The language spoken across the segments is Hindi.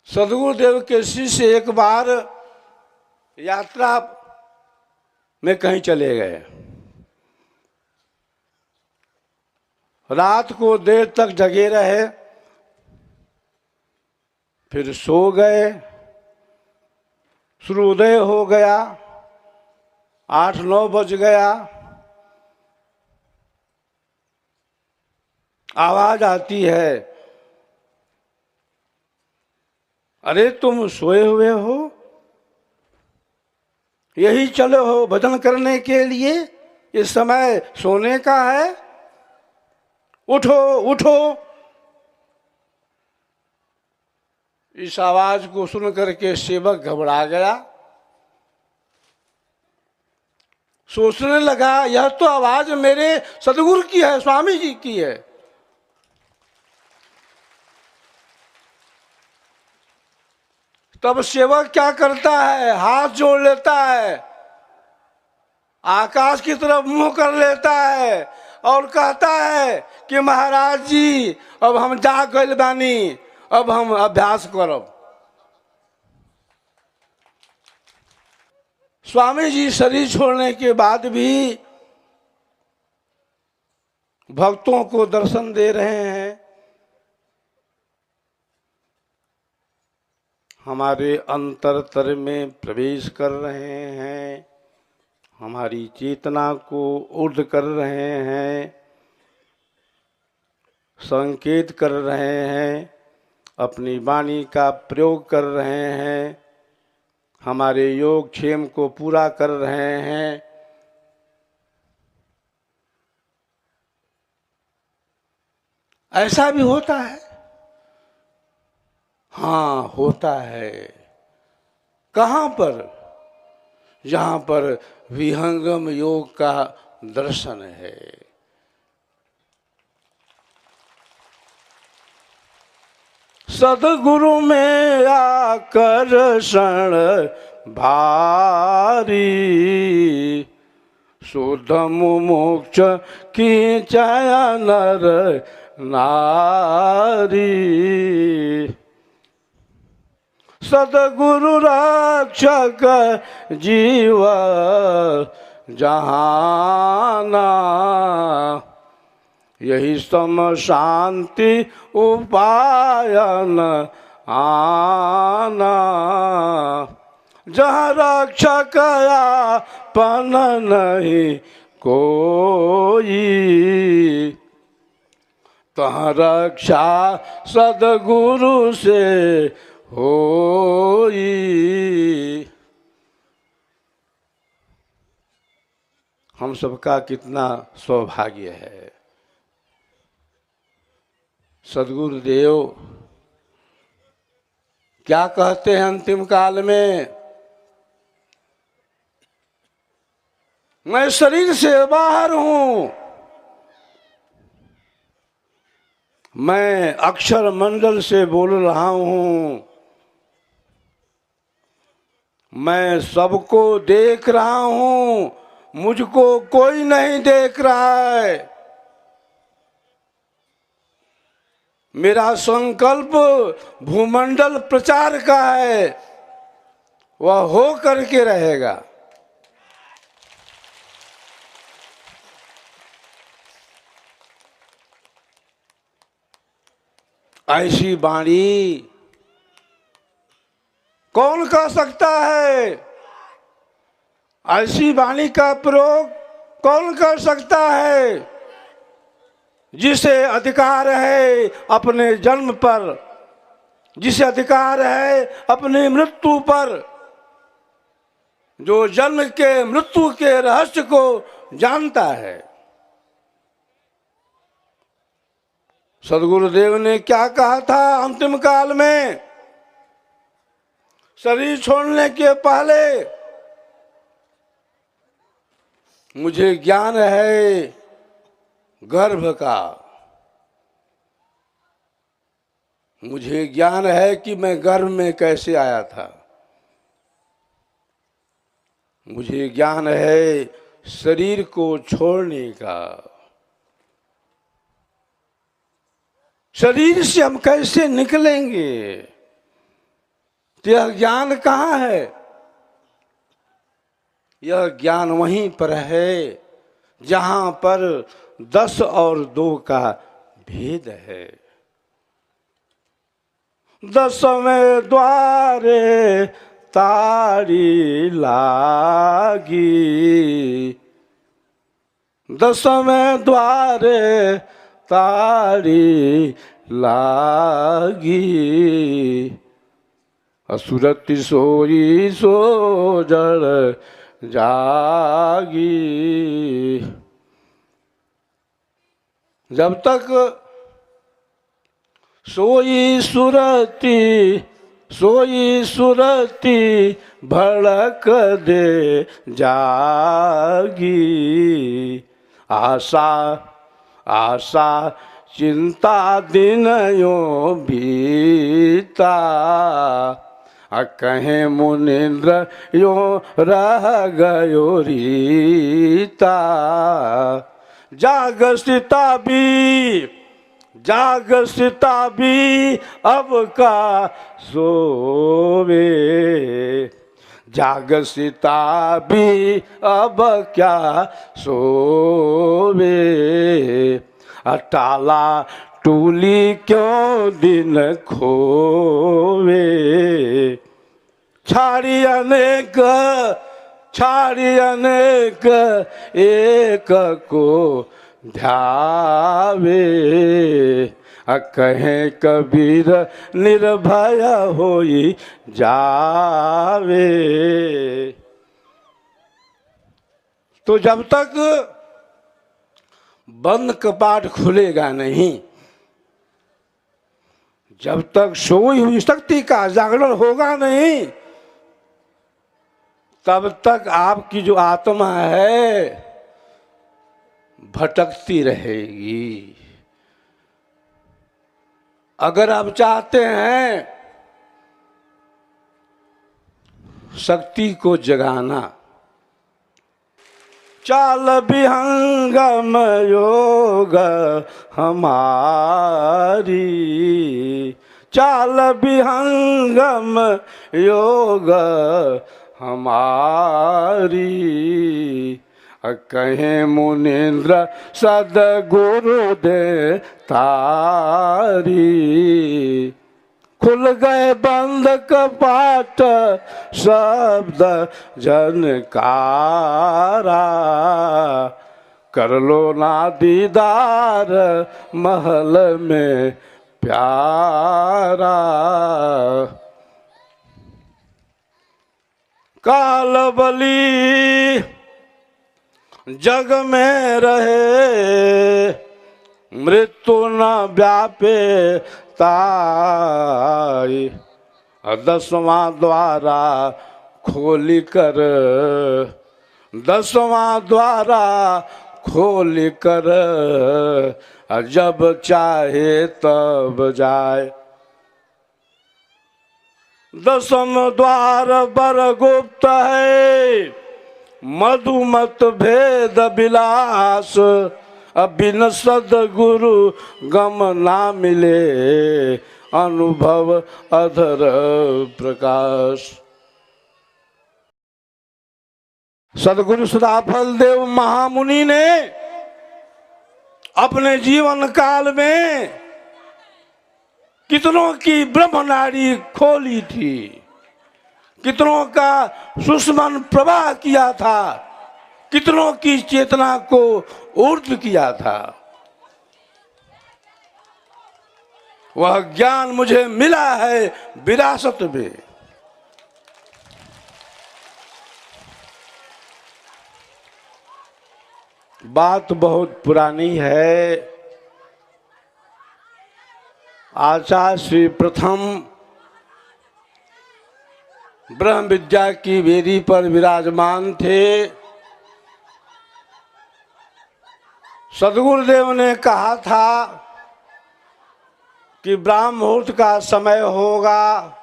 सदगुरुदेव के शिष्य एक बार यात्रा में कहीं चले गए। रात को देर तक जगे रहे, फिर सो गए। सूर्योदय हो गया, 8-9 बज गया। आवाज आती है, अरे तुम सोए हुए हो, यही चले हो भजन करने के लिए, इस समय सोने का है, उठो उठो। इस आवाज को सुन करके सेवक घबरा गया। सोचने लगा, यह तो आवाज मेरे सदगुरु की है, स्वामी जी की है। तब सेवक क्या करता है, हाथ जोड़ लेता है, आकाश की तरफ मुंह कर लेता है और कहता है कि महाराज जी, अब हम जाग गइल बानी, अब हम अभ्यास करब। स्वामी जी शरीर छोड़ने के बाद भी भक्तों को दर्शन दे रहे हैं। हमारे अंतरतर में प्रवेश कर रहे हैं, हमारी चेतना को ऊर्ध कर रहे हैं, संकेत कर रहे हैं, अपनी वाणी का प्रयोग कर रहे हैं, हमारे योग क्षेम को पूरा कर रहे हैं। ऐसा भी होता है, हाँ होता है। कहाँ पर? जहाँ पर विहंगम योग का दर्शन है। सदगुरु में आकर्षण भारी, शुद्ध मुमुक्ष खींचाया नर नारी। सदगुरु रक्षक जीव जहाना, यही सम शांति उपायन आना। जहाँ रक्षक आपन नहीं कोई, तहाँ रक्षा सदगुरु से होई। हम सबका कितना सौभाग्य है। सदगुरुदेव क्या कहते हैं अंतिम काल में, मैं शरीर से बाहर हूं, मैं अक्षर मंडल से बोल रहा हूं, मैं सबको देख रहा हूं, मुझको कोई नहीं देख रहा है। मेरा संकल्प भूमंडल प्रचार का है, वह हो करके रहेगा। ऐसी वाणी कौन कर सकता है? ऐसी वाणी का प्रयोग कौन कर सकता है? जिसे अधिकार है अपने जन्म पर, जिसे अधिकार है अपनी मृत्यु पर, जो जन्म के मृत्यु के रहस्य को जानता है। सदगुरुदेव ने क्या कहा था अंतिम काल में, शरीर छोड़ने के पहले, मुझे ज्ञान है गर्भ का, मुझे ज्ञान है कि मैं गर्भ में कैसे आया था, मुझे ज्ञान है शरीर को छोड़ने का, शरीर से हम कैसे निकलेंगे। तो यह ज्ञान कहाँ है? यह ज्ञान वहीं पर है जहां पर 10 और 2 का भेद है। 10वें द्वारे ताड़ी लागी, 10वें द्वारे ताड़ी लागी, असुरति सोई सो जड़ जागी। जब तक सोई सुरती भड़क दे जागी, आशा चिंता दिन यो बीता, कहें मुनिंद्र यो रह गयो रीता। जाग सीता भी अब का सोवे, जाग सीता भी अब क्या सोवे, अटाला टूली क्यों दिन खोवे, छाड़ी अनेक एक को ध्यावे, कहें कबीर निर्भय होई जावे। तो जब तक बंद कपाट खुलेगा नहीं, जब तक सोई हुई शक्ति का जागरण होगा नहीं, तब तक आपकी जो आत्मा है भटकती रहेगी। अगर आप चाहते हैं शक्ति को जगाना, चाल विहंगम योग हमारी, चाल विहंगम योग हमारी, कहें मुनीन्द्र सदगुरु दे तारी, खुल गए बंद कपाट शब्द जनकारा, कर लो ना दीदार महल में प्यारा। कालबली जग में रहे, मृत्यु न व्यापे ताई, 10वां द्वारा खोली कर, 10वां द्वारा खोली कर, जब चाहे तब जाए। 10म द्वार बर गुप्त है, मधुमत भेद विलास, बिन सदगुरु गम ना मिले, अनुभव अधर प्रकाश। सदगुरु सदाफल देव महामुनि ने अपने जीवन काल में कितनों की ब्रह्मनाड़ी खोली थी, कितनों का सुषमन प्रवाह किया था, कितनों की चेतना को ऊर्ध्व किया था। वह ज्ञान मुझे मिला है विरासत में। बात बहुत पुरानी है। आचार्य श्री प्रथम ब्रह्म विद्या की वेदी पर विराजमान थे। सदगुरुदेव ने कहा था कि ब्राह्म मुहूर्त का समय होगा,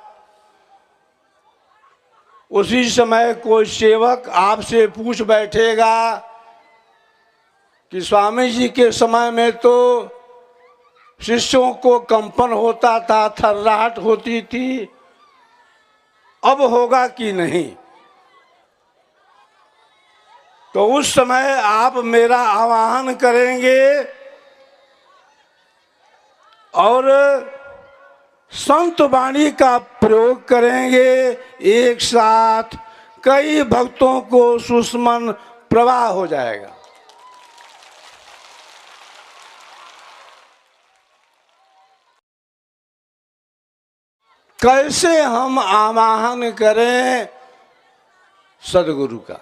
उसी समय कोई सेवक आपसे पूछ बैठेगा कि स्वामी जी के समय में तो शिष्यों को कंपन होता था, थर्राहट होती थी, अब होगा कि नहीं। तो उस समय आप मेरा आवाहन करेंगे और संत वाणी का प्रयोग करेंगे, एक साथ कई भक्तों को सुषमन प्रवाह हो जाएगा। कैसे हम आवाहन करें सदगुरु का?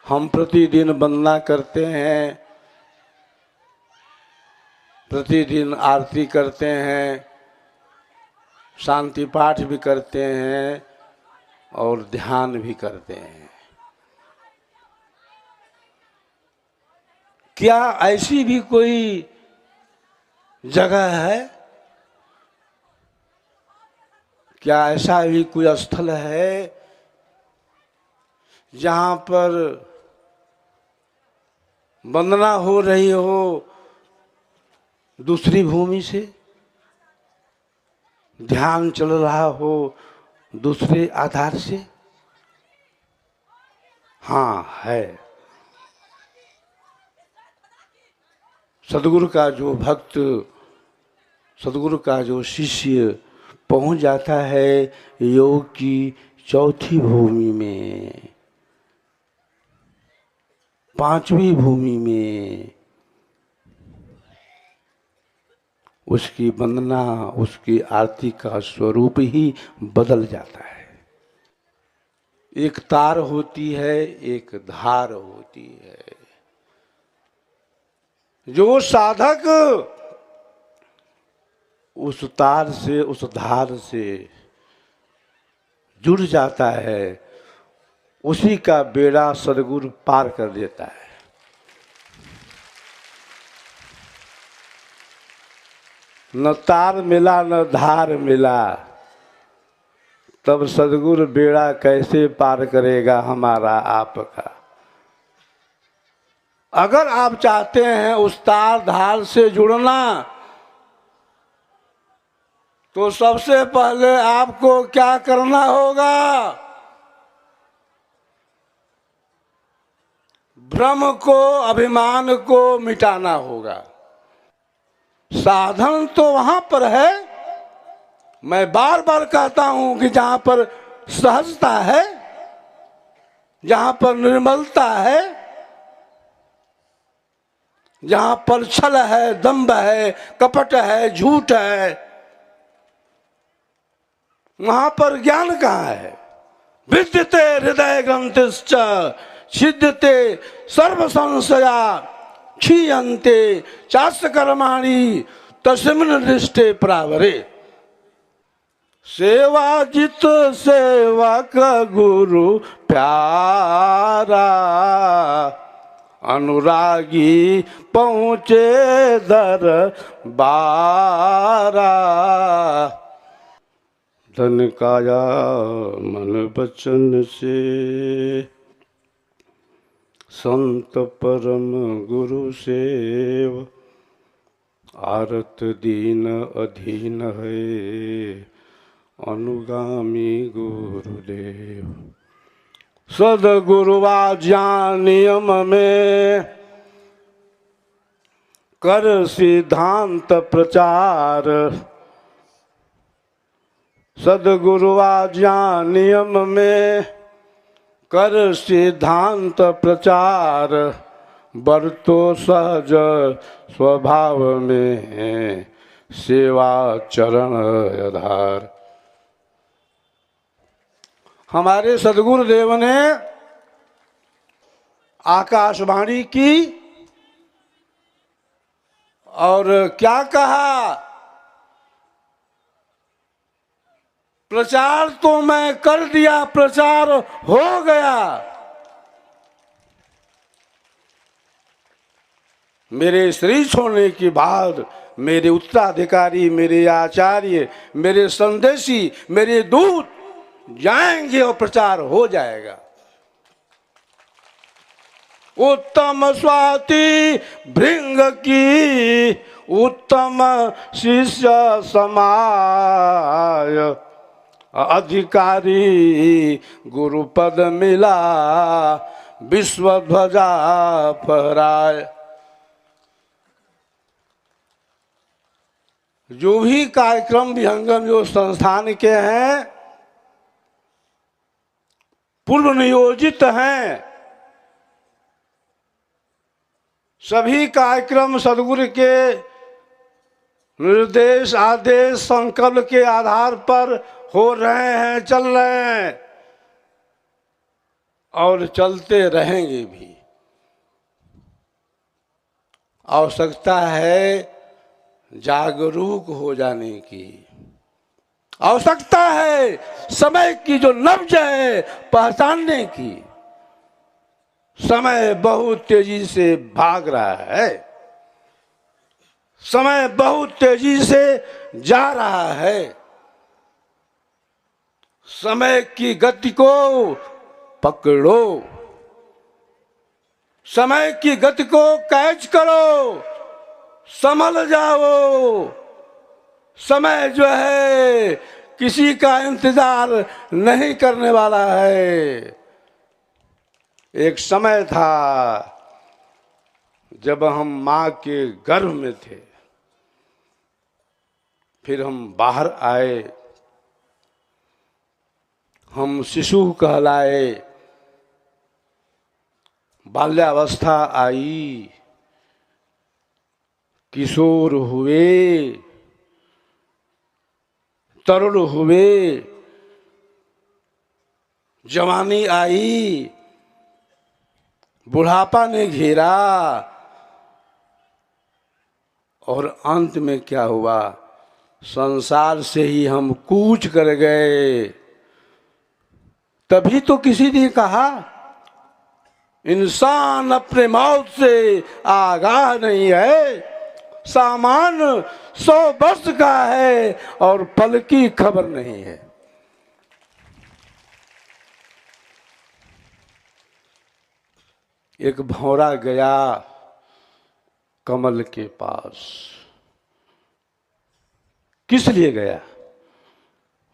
हम प्रतिदिन वंदना करते हैं, प्रतिदिन आरती करते हैं, शांति पाठ भी करते हैं और ध्यान भी करते हैं। क्या ऐसी भी कोई जगह है, क्या ऐसा भी कोई स्थल है जहां पर वंदना हो रही हो दूसरी भूमि से, ध्यान चल रहा हो दूसरे आधार से? हाँ है। सदगुरु का जो भक्त, सदगुरु का जो शिष्य पहुंच जाता है योग की चौथी भूमि में, पांचवी भूमि में, उसकी वंदना, उसकी आरती का स्वरूप ही बदल जाता है। एक तार होती है, एक धार होती है। जो साधक उस तार से, उस धार से जुड़ जाता है, उसी का बेड़ा सदगुरु पार कर देता है। न तार मिला न धार मिला, तब सदगुरु बेड़ा कैसे पार करेगा हमारा आपका। अगर आप चाहते हैं उस तार धार से जुड़ना, तो सबसे पहले आपको क्या करना होगा? भ्रम को, अभिमान को मिटाना होगा। साधन तो वहां पर है, मैं बार बार कहता हूं कि जहां पर सहजता है, जहां पर निर्मलता है, जहां पर छल है, दंभ है, कपट है, झूठ है, वहां पर ज्ञान कहाँ है? विद्यते हृदय ग्रंथिश्च छिद्यते सर्व संशया क्षीयन्ते चास्य कर्माणि तस्मिन् दृष्टे प्रावरे। सेवा जित सेवक गुरु प्यारा, अनुरागी पहुँचे दरबारा। धन काया मन बचन से संत परम गुरु सेव, आरत दीन अधीन है अनुगामी गुरुदेव। सदगुरुवाज्ञा नियम में कर सिद्धांत प्रचार, सदगुरुवाज्ञा नियम में कर सिद्धांत प्रचार। बरतो सहज स्वभाव में सेवा चरण आधार। हमारे सदगुरुदेव ने आकाशवाणी की और क्या कहा? प्रचार तो मैं कर दिया, प्रचार हो गया। मेरे शरीर छोड़ने के बाद मेरे उत्तराधिकारी, मेरे आचार्य, मेरे संदेशी, मेरे दूत जाएंगे और प्रचार हो जाएगा। उत्तम स्वाति भृंग की उत्तम शिष्य समाय, अधिकारी गुरुपद मिला, विश्व ध्वजा फहराए। जो भी कार्यक्रम विहंगम योग संस्थान के हैं, पूर्व नियोजित हैं, सभी कार्यक्रम सदगुरु के निर्देश आदेश संकल्प के आधार पर हो रहे हैं, चल रहे हैं और चलते रहेंगे भी। आवश्यकता है जागरूक हो जाने की, आवश्यकता है समय की जो नब्ज है पहचानने की। समय बहुत तेजी से भाग रहा है, समय बहुत तेजी से जा रहा है। समय की गति को पकड़ो, समय की गति को कैच करो, संभल जाओ। समय जो है किसी का इंतजार नहीं करने वाला है। एक समय था जब हम माँ के गर्भ में थे, फिर हम बाहर आए, हम शिशु कहलाए, बाल्यावस्था आई, किशोर हुए, तरुण हुए, जवानी आई, बुढ़ापा ने घेरा और अंत में क्या हुआ, संसार से ही हम कूच कर गए। तभी तो किसी ने कहा इंसान अपने मौत से आगाह नहीं है, सामान 100 वर्ष का है और पल की खबर नहीं है। एक भौरा गया कमल के पास, किस लिए गया?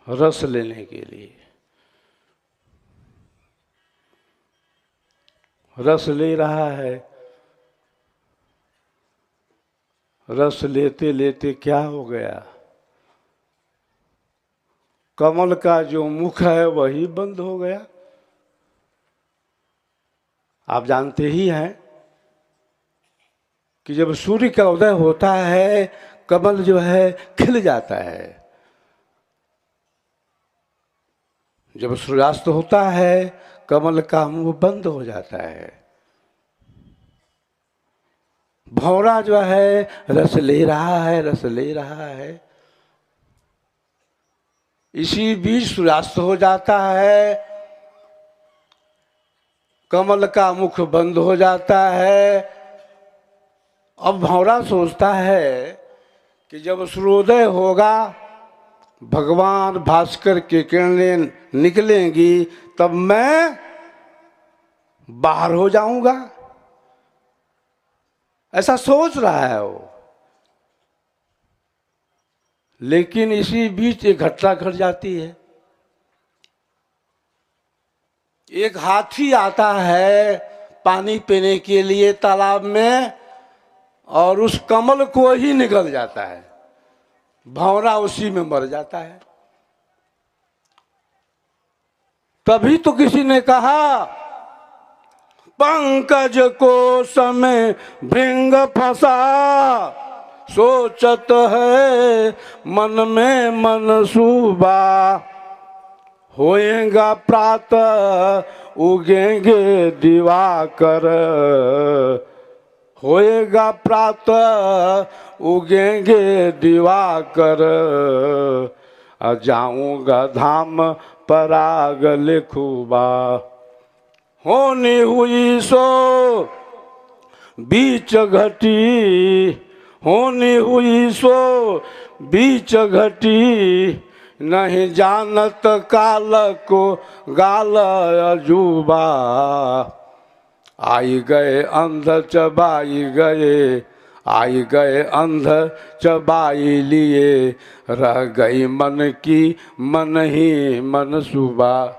रस लेने के लिए। रस ले रहा है, रस लेते लेते क्या हो गया, कमल का जो मुख है वही बंद हो गया। आप जानते ही हैं कि जब सूर्य का उदय होता है कमल जो है खिल जाता है, जब सूर्यास्त होता है कमल का मुंह बंद हो जाता है। भौरा जो है रस ले रहा है, रस ले रहा है, इसी बीच सूर्यास्त हो जाता है, कमल का मुख बंद हो जाता है। अब भौरा सोचता है कि जब सूर्योदय होगा, भगवान भास्कर की किरणें निकलेंगी, तब मैं बाहर हो जाऊंगा, ऐसा सोच रहा है वो। लेकिन इसी बीच एक घटना घट जाती है। एक हाथी आता है पानी पीने के लिए तालाब में और उस कमल को ही निगल जाता है, भौरा उसी में मर जाता है। तभी तो किसी ने कहा पंकज को समय भृंग फंसा, सोचत है मन में मनसूबा, होएगा प्रातः उगेंगे दिवाकर, होएगा प्रातः उगेंगे दिवाकर, जाऊंगा धाम पराग लिखुबा, होनी हुई सो बीच घटी, होनी हुई सो बीच घटी, नहीं जानत काल को गाल अजूबा, आई गए अंध चबाई गए आई गए अंध चबाई लिए, रह गई मन की मन ही मन सुबह।